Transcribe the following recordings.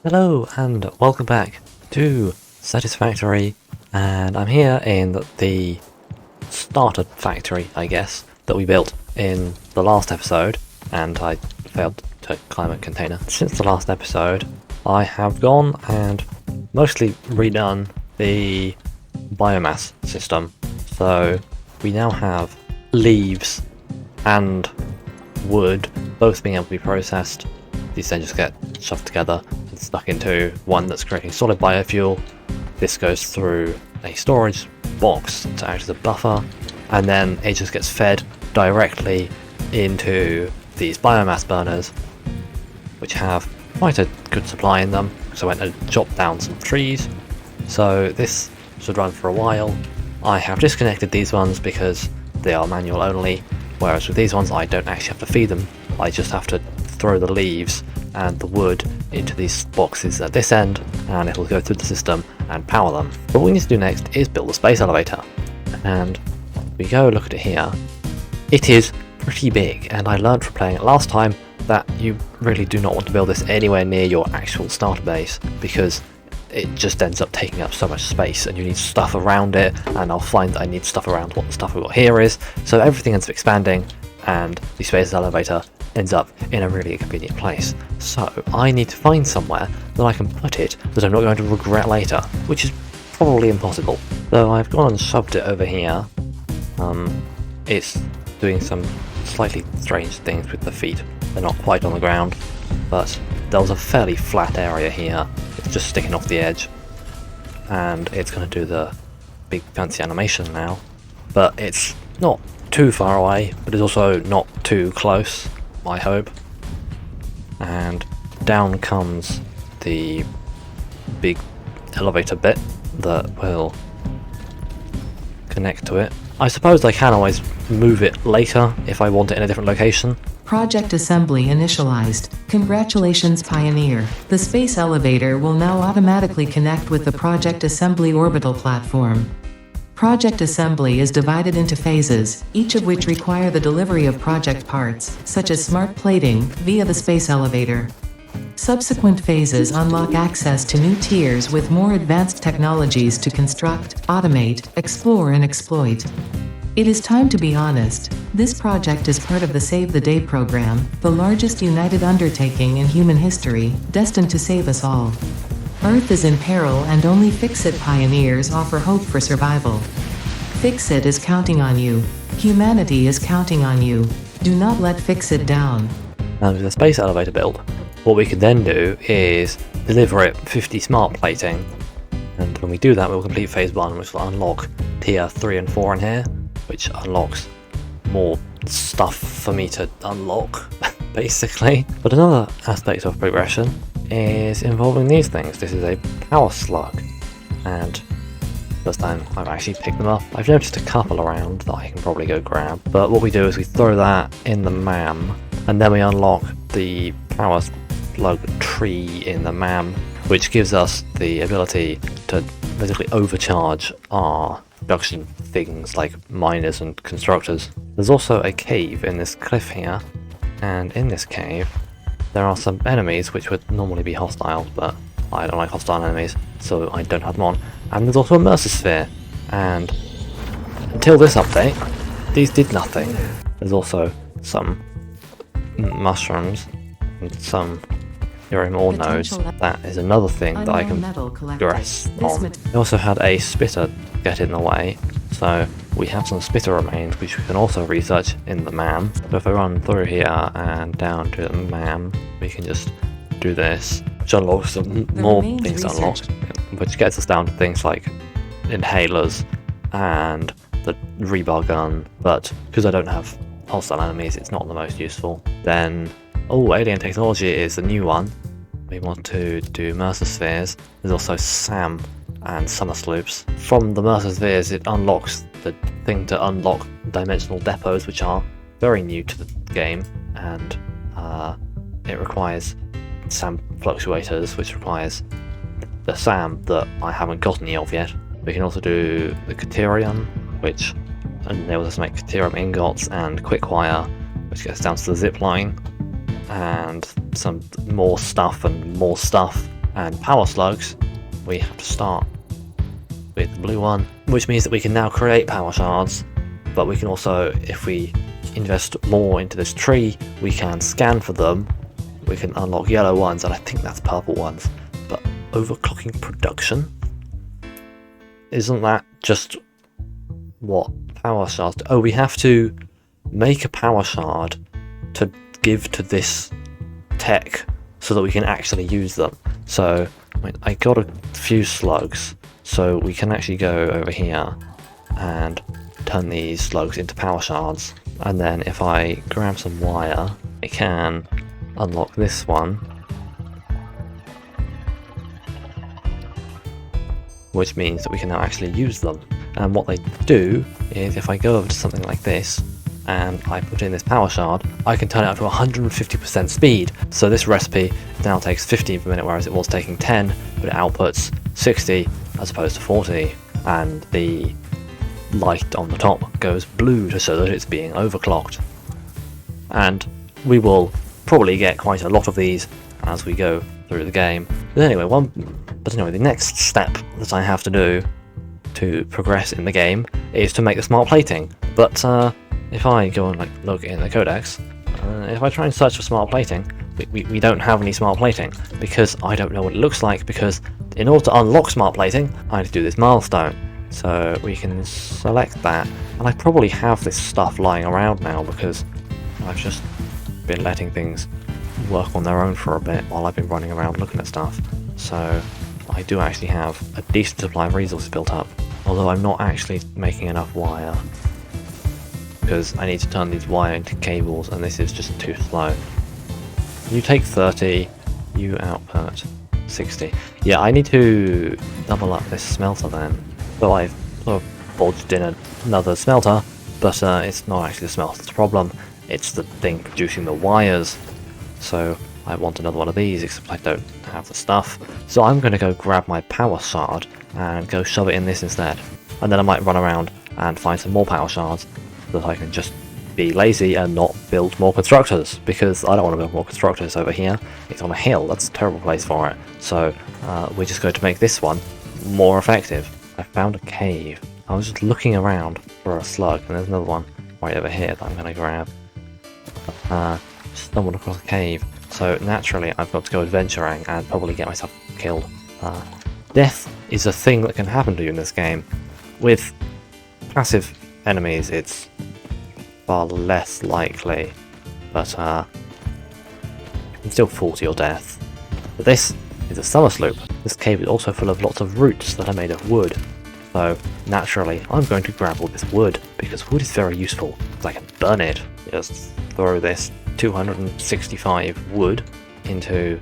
Hello and welcome back to Satisfactory, and I'm here in the starter factory, I guess, that we built in the last episode, and I failed to climb a container. Since the last episode, I have gone and mostly redone the biomass system, so we now have leaves and wood both being able to be processed. These then just get shoved together and stuck into one that's creating solid biofuel. This goes through a storage box to act as a buffer, and then it just gets fed directly into these biomass burners, which have quite a good supply in them. So I went and chopped down some trees, so this should run for a while. I have disconnected these ones because they are manual only, whereas with these ones I don't actually have to feed them. I just have to throw the leaves and the wood into these boxes at this end, and it'll go through the system and power them. But what we need to do next is build a space elevator, and we go look at it here. It is pretty big, and I learned from playing it last time that you really do not want to build this anywhere near your actual starter base, because it just ends up taking up so much space and you need stuff around it, and I'll find that I need stuff around what the stuff we've got here is, so everything ends up expanding and the space elevator ends up in a really inconvenient place. So I need to find somewhere that I can put it that I'm not going to regret later, which is probably impossible. So I've gone and shoved it over here. It's doing some slightly strange things with the feet. They're not quite on the ground, but there was a fairly flat area here. It's just sticking off the edge, and it's going to do the big fancy animation now. But it's not too far away, but it's also not too close, I hope. And down comes the big elevator bit that will connect to it. I suppose I can always move it later if I want it in a different location. Project assembly initialized. Congratulations, Pioneer. The space elevator will now automatically connect with the Project Assembly orbital platform. Project assembly is divided into phases, each of which require the delivery of project parts, such as smart plating, via the space elevator. Subsequent phases unlock access to new tiers with more advanced technologies to construct, automate, explore and exploit. It is time to be honest. This project is part of the Save the Day program, the largest united undertaking in human history, destined to save us all. Earth is in peril and only Fix-It pioneers offer hope for survival. Fix-It is counting on you. Humanity is counting on you. Do not let Fix-It down. And with the space elevator built, what we can then do is deliver it 50 smart plating, and when we do that we'll complete phase 1, which will unlock tier 3 and 4 in here, which unlocks more stuff for me to unlock, basically. But another aspect of progression is involving these things. This is a power slug, and first time I've actually picked them up. I've noticed a couple around that I can probably go grab, but what we do is we throw that in the MAM, and then we unlock the power slug tree in the MAM, which gives us the ability to basically overcharge our production things like miners and constructors. There's also a cave in this cliff here, and in this cave there are some enemies which would normally be hostile, but I don't like hostile enemies, so I don't have them on. And there's also a Mercer, and until this update, these did nothing. There's also some mushrooms and some Ethereum ore nodes. That is another thing that I can progress on. We also had a spitter get in the way, so we have some spitter remains which we can also research in the MAM. So if I run through here and down to the MAM, we can just do this, which unlocks some more things to unlock, which gets us down to things like inhalers and the rebar gun, but because I don't have hostile enemies it's not the most useful. Then, alien technology is the new one. We want to do Mercer spheres. There's also SAM and summer sloops. From the Mercer spheres it unlocks the thing to unlock dimensional depots, which are very new to the game, and it requires SAM fluctuators, which requires the SAM that I haven't gotten any of yet. We can also do the Caterium, which enables us to make Caterium ingots, and Quickwire, which gets down to the zip line, and some more stuff and more stuff. and power slugs, we have to start with the blue one, which means that we can now create power shards, but we can also, if we invest more into this tree, we can scan for them, we can unlock yellow ones, and I think that's purple ones. But overclocking production? Isn't that just what power shards do? Oh, we have to make a power shard to give to this tech so that we can actually use them. So I got a few slugs, so we can actually go over here and turn these slugs into power shards, and then if I grab some wire, I can unlock this one, which means that we can now actually use them. And what they do is, if I go over to something like this and I put in this power shard, I can turn it up to 150% speed. So this recipe now takes 15 per minute, whereas it was taking 10, but it outputs 60 as opposed to 40, and the light on the top goes blue to show that it's being overclocked. And we will probably get quite a lot of these as we go through the game. But anyway, the next step that I have to do to progress in the game is to make the smart plating. But if I go and look in the codex, if I try and search for smart plating, we don't have any smart plating, because I don't know what it looks like, because in order to unlock smart plating, I need to do this milestone. So we can select that, and I probably have this stuff lying around now because I've just been letting things work on their own for a bit while I've been running around looking at stuff. So I do actually have a decent supply of resources built up, although I'm not actually making enough wire, because I need to turn these wire into cables, and this is just too slow. You take 30, you output 60. Yeah, I need to double up this smelter then. So I've sort of bulged in another smelter, but it's not actually the smelter's problem, it's the thing producing the wires. So I want another one of these, except I don't have the stuff. So I'm going to go grab my power shard and go shove it in this instead. And then I might run around and find some more power shards so that I can just be lazy and not build more constructors, because I don't want to build more constructors over here. It's on a hill, that's a terrible place for it. So we're just going to make this one more effective. I found a cave. I was just looking around for a slug, and there's another one right over here that I'm going to grab. Stumbled across a cave, so naturally I've got to go adventuring and probably get myself killed. Death is a thing that can happen to you in this game. With passive enemies it's far less likely, but you can still fall to your death. But this is a summer sloop. This cave is also full of lots of roots that are made of wood, so naturally I'm going to grab all this wood, because wood is very useful, because I can burn it. Just throw this 265 wood into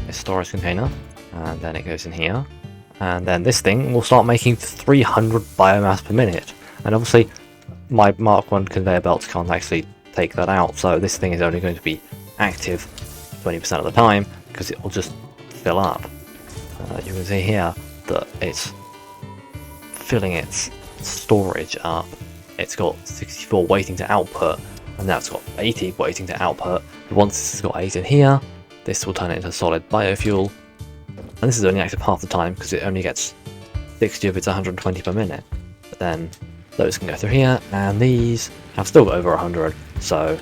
a storage container, and then it goes in here, and then this thing will start making 300 biomass per minute, and obviously my Mark 1 conveyor belts can't actually take that out, so this thing is only going to be active 20% of the time, because it will just fill up. You can see here that it's filling its storage up. It's got 64 waiting to output, and now it's got 80 waiting to output. Once this has got 8 in here, this will turn it into solid biofuel, and this is only active half the time because it only gets 60 of its 120 per minute. But then those can go through here, and these have still got over 100, so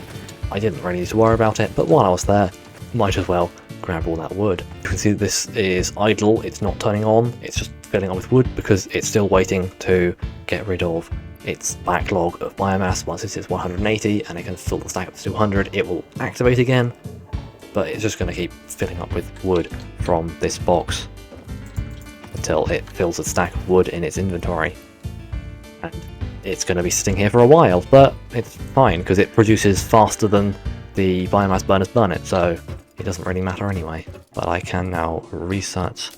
I didn't really need to worry about it. But while I was there, might as well grab all that wood. You can see this is idle, it's not turning on, it's just filling up with wood because it's still waiting to get rid of its backlog of biomass. Once it hits 180 and it can fill the stack up to 200, it will activate again, but it's just going to keep filling up with wood from this box until it fills a stack of wood in its inventory. And it's going to be sitting here for a while, but it's fine because it produces faster than the biomass burners burn it, so it doesn't really matter anyway. But I can now research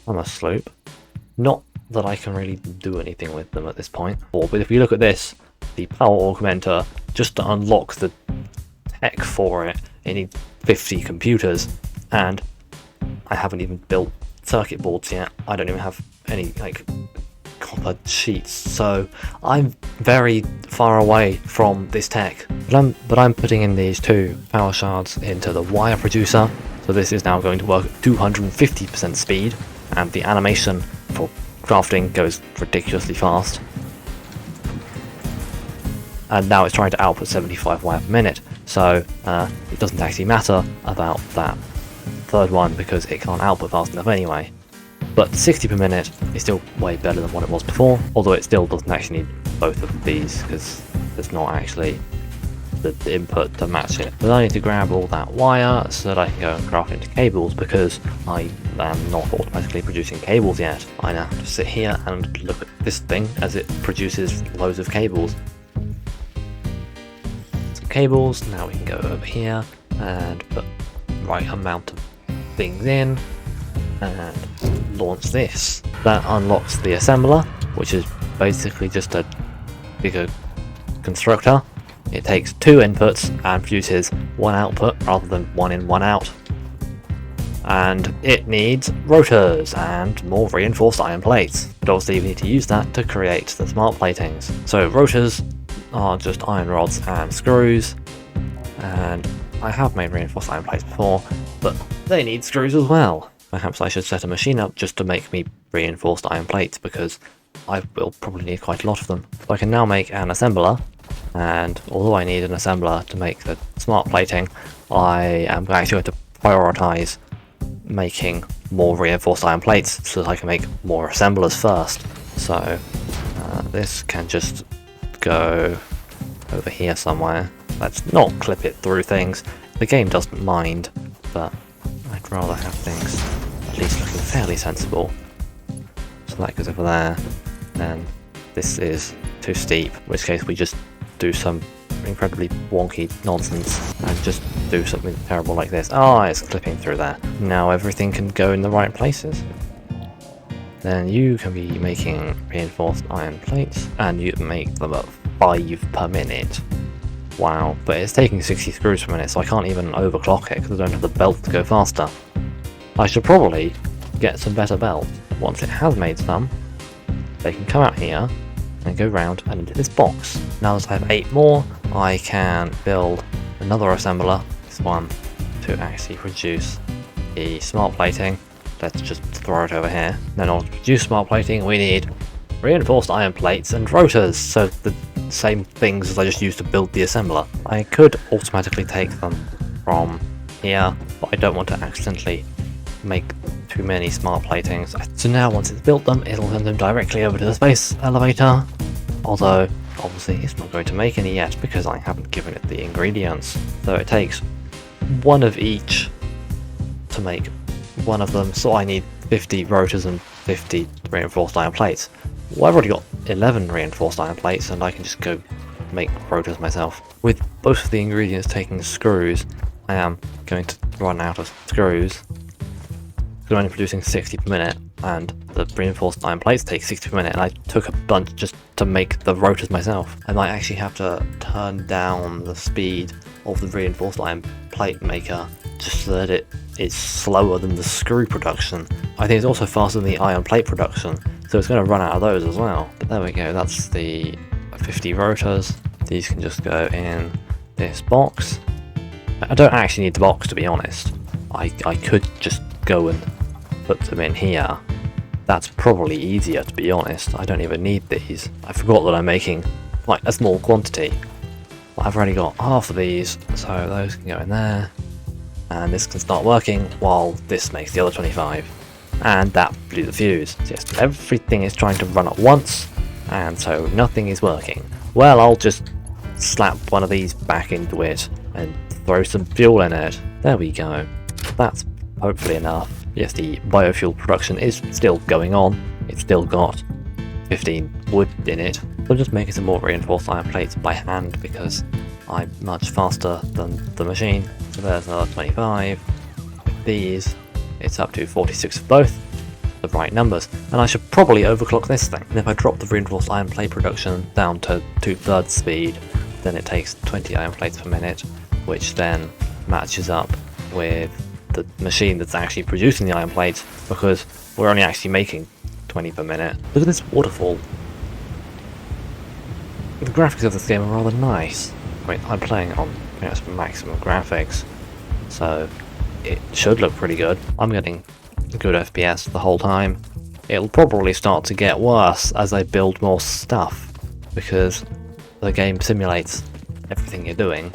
summer sloop. Not that I can really do anything with them at this point. But if you look at this, the power augmenter, just to unlock the tech for it, it needs 50 computers, and I haven't even built circuit boards yet. I don't even have any copper sheets, so I'm very far away from this tech. But I'm putting in these 2 power shards into the wire producer, So this is now going to work at 250% speed, and the animation for crafting goes ridiculously fast. And now it's trying to output 75 wire per minute, so it doesn't actually matter about that third one because it can't output fast enough anyway. But 60 per minute is still way better than what it was before, although it still doesn't actually need both of these because there's not actually the input to match it. But I need to grab all that wire so that I can go and craft into cables, because I am not automatically producing cables yet. I now have to sit here and look at this thing as it produces loads of cables. Some cables, now we can go over here and put the right amount of things in and launch this. That unlocks the assembler, which is basically just a bigger constructor. It takes 2 inputs and produces 1 output rather than 1 in 1 out. And it needs rotors and more reinforced iron plates. But obviously we need to use that to create the smart platings. So rotors are just iron rods and screws, and I have made reinforced iron plates before, but they need screws as well. Perhaps I should set a machine up just to make me reinforced iron plates, because I will probably need quite a lot of them. So I can now make an assembler, and although I need an assembler to make the smart plating, I am actually going to prioritize making more reinforced iron plates so that I can make more assemblers first. So this can just go over here somewhere. Let's not clip it through things. The game doesn't mind, but I'd rather have things at least looking fairly sensible. So that goes over there, and this is too steep, in which case we just do some incredibly wonky nonsense and just do something terrible like this. Oh, it's clipping through there. Now everything can go in the right places. Then you can be making reinforced iron plates, and you make them at 5 per minute. Wow, but it's taking 60 screws per minute, so I can't even overclock it because I don't have the belt to go faster. I should probably get some better belts. Once it has made some, they can come out here and go round and into this box. Now that I have 8 more, I can build another assembler, this one, to actually produce the smart plating. Let's just throw it over here. Then to produce smart plating, we need reinforced iron plates and rotors, so the same things as I just used to build the assembler. I could automatically take them from here, but I don't want to accidentally make too many smart platings. So now once it's built them, it'll send them directly over to the space elevator, although obviously it's not going to make any yet because I haven't given it the ingredients. So it takes 1 of each to make one of them, so I need 50 rotors and 50 reinforced iron plates. Well, I've already got 11 reinforced iron plates, and I can just go make rotors myself. With both of the ingredients taking screws, I am going to run out of screws. I'm only producing 60 per minute, and the reinforced iron plates take 60 per minute, and I took a bunch just to make the rotors myself. I might actually have to turn down the speed of the reinforced iron plate maker just so that it is slower than the screw production. I think it's also faster than the iron plate production, so it's going to run out of those as well. But there we go, that's the 50 rotors. These can just go in this box. I don't actually need the box, to be honest. I could just go and put them in here. That's probably easier, to be honest. I don't even need these. I forgot that I'm making like a small quantity. I've already got half of these, so those can go in there. And this can start working while this makes the other 25. And that blew the fuse. So yes, everything is trying to run at once, and so nothing is working. Well, I'll just slap one of these back into it and throw some fuel in it. There we go. That's hopefully enough. Yes, the biofuel production is still going on. It's still got 15 wood in it. So I'm just making some more reinforced iron plates by hand because I'm much faster than the machine. So there's another 25. With these, it's up to 46 of both, the right numbers. And I should probably overclock this thing. And if I drop the reinforced iron plate production down to 2/3 speed, then it takes 20 iron plates per minute, which then matches up with the machine that's actually producing the iron plates, because we're only actually making 20 per minute. Look at this waterfall. The graphics of this game are rather nice. I mean, I'm playing on pretty much maximum graphics, so it should look pretty good. I'm getting good FPS the whole time. It'll probably start to get worse as I build more stuff, because the game simulates everything you're doing,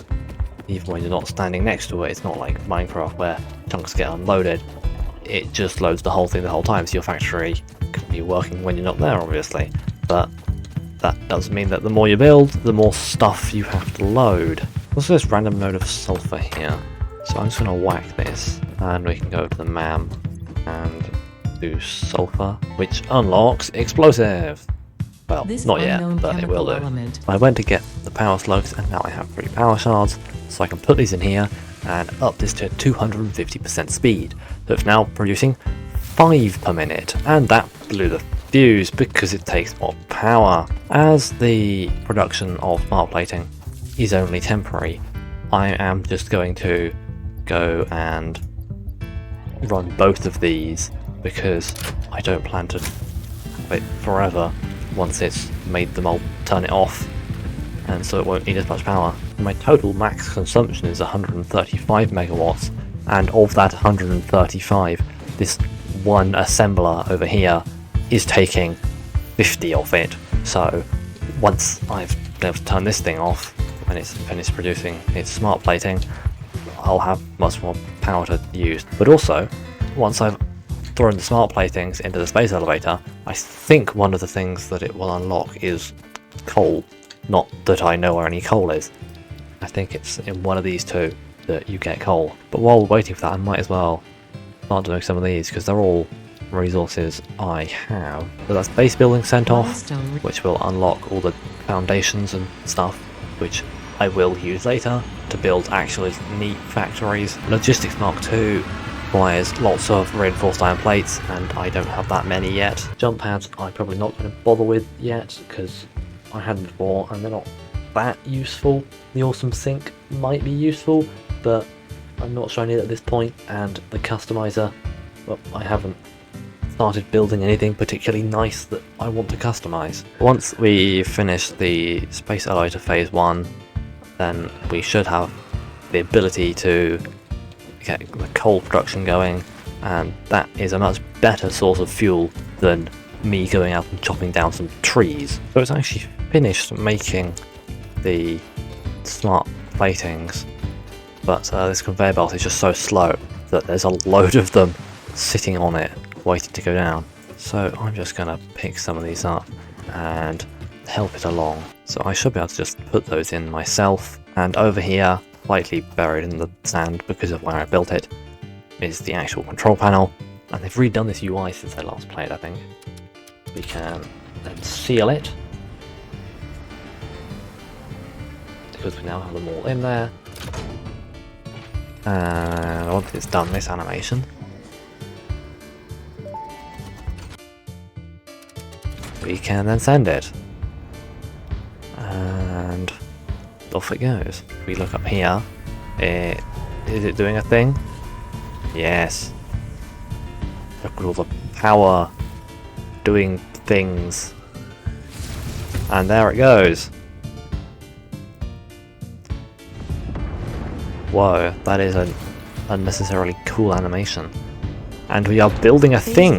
even when you're not standing next to it. It's not like Minecraft where chunks get unloaded. It just loads the whole thing the whole time, so your factory can be working when you're not there, obviously. But that does mean that the more you build, the more stuff you have to load. What's this random node of sulfur here? So I'm just going to whack this, and we can go to the MAM and do sulfur, which unlocks explosive. Well, This not yet, unknown but it will do. element. I went to get the power slugs, and now I have 3 power shards, so I can put these in here and up this to 250% speed. So it's now producing 5 per minute, and that blew the fuse because it takes more power. As the production of smart plating is only temporary, I am just going to go and run both of these because I don't plan to have it forever. Once it's made them, I'll turn it off, and so it won't need as much power. My total max consumption is 135 megawatts, and of that 135, this one assembler over here is taking 50 of it. So once I've been able to turn this thing off, when it's finished producing its smart plating, I'll have much more power to use. But also, once I've thrown the smart platings into the space elevator, I think one of the things that it will unlock is coal. Not that I know where any coal is. I think it's in one of these two that you get coal. But while we're waiting for that, I might as well start doing some of these, because they're all resources I have. So that's base building sent off, which will unlock all the foundations and stuff, which I will use later to build actual neat factories. Logistics Mark II requires lots of reinforced iron plates, and I don't have that many yet. Jump pads I'm probably not going to bother with yet, because I had them before and they're not that useful. The awesome sink might be useful, but I'm not sure I need it at this point. And the customizer, well, I haven't started building anything particularly nice that I want to customize. Once we finish the space elevator phase 1, then we should have the ability to get the coal production going, and that is a much better source of fuel than me going out and chopping down some trees. So it's actually finished making the smart platings, but this conveyor belt is just so slow that there's a load of them sitting on it waiting to go down. So I'm just going to pick some of these up and help it along. So I should be able to just put those in myself, and over here, slightly buried in the sand because of where I built it, is the actual control panel. And they've redone this UI since I last played, I think. We can then seal it, because we now have them all in there. And once it's done this animation, we can then send it. And off it goes. If we look up here, is it doing a thing? Yes. Look at all the power doing things. And there it goes. Whoa, that is an unnecessarily cool animation. And we are building a thing.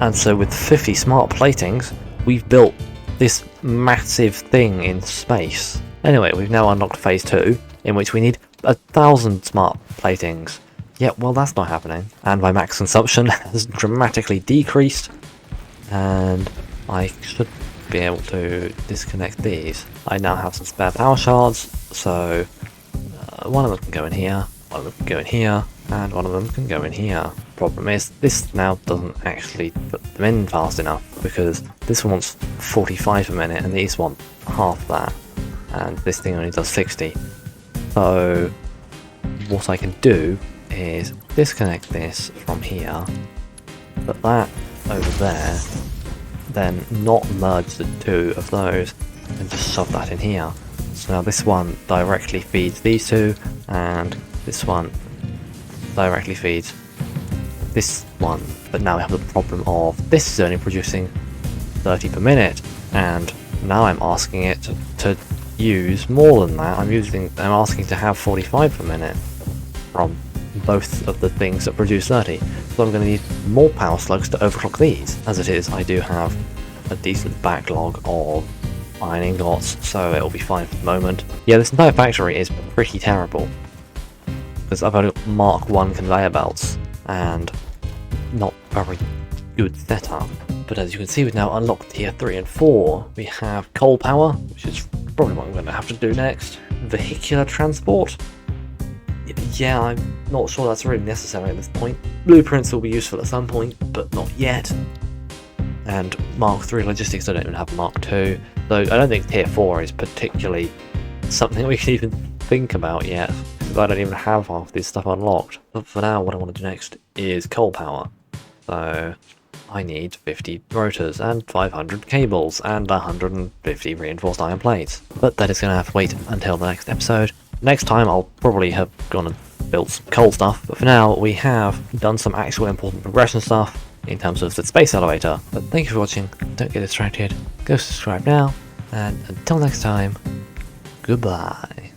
And so with 50 smart platings, we've built this massive thing in space. Anyway, we've now unlocked phase 2, in which we need 1,000 smart platings. Yeah, well, that's not happening. And my max consumption has dramatically decreased, and I should be able to disconnect these. I now have some spare power shards, so one of them can go in here, one of them can go in here, and one of them can go in here. Problem is, this now doesn't actually put them in fast enough, because this one wants 45 a minute and these want half that, and this thing only does 60. So what I can do is disconnect this from here, put that over there, then not merge the two of those, and just shove that in here. So now this one directly feeds these two, and this one directly feeds this one. But now we have the problem of this is only producing 30 per minute, and now I'm asking it to use more than that. I'm asking to have 45 per minute from both of the things that produce 30. So I'm going to need more power slugs to overclock these. As it is, I do have a decent backlog of iron ingots, so it'll be fine for the moment. Yeah, this entire factory is pretty terrible, because I've only got Mark 1 conveyor belts, and not very good setup. But as you can see, we've now unlocked tier 3 and 4. We have coal power, which is probably what I'm going to have to do next. Vehicular transport. Yeah, I'm not sure that's really necessary at this point. Blueprints will be useful at some point, but not yet. And Mark 3 logistics, I don't even have Mark 2. So I don't think tier 4 is particularly something we can even think about yet, because I don't even have half this stuff unlocked. But for now, what I want to do next is coal power. So I need 50 rotors and 500 cables and 150 reinforced iron plates. But that is going to have to wait until the next episode. Next time I'll probably have gone and built some coal stuff, but for now we have done some actual important progression stuff in terms of the space elevator. But thank you for watching, don't get distracted, go subscribe now, and until next time, goodbye.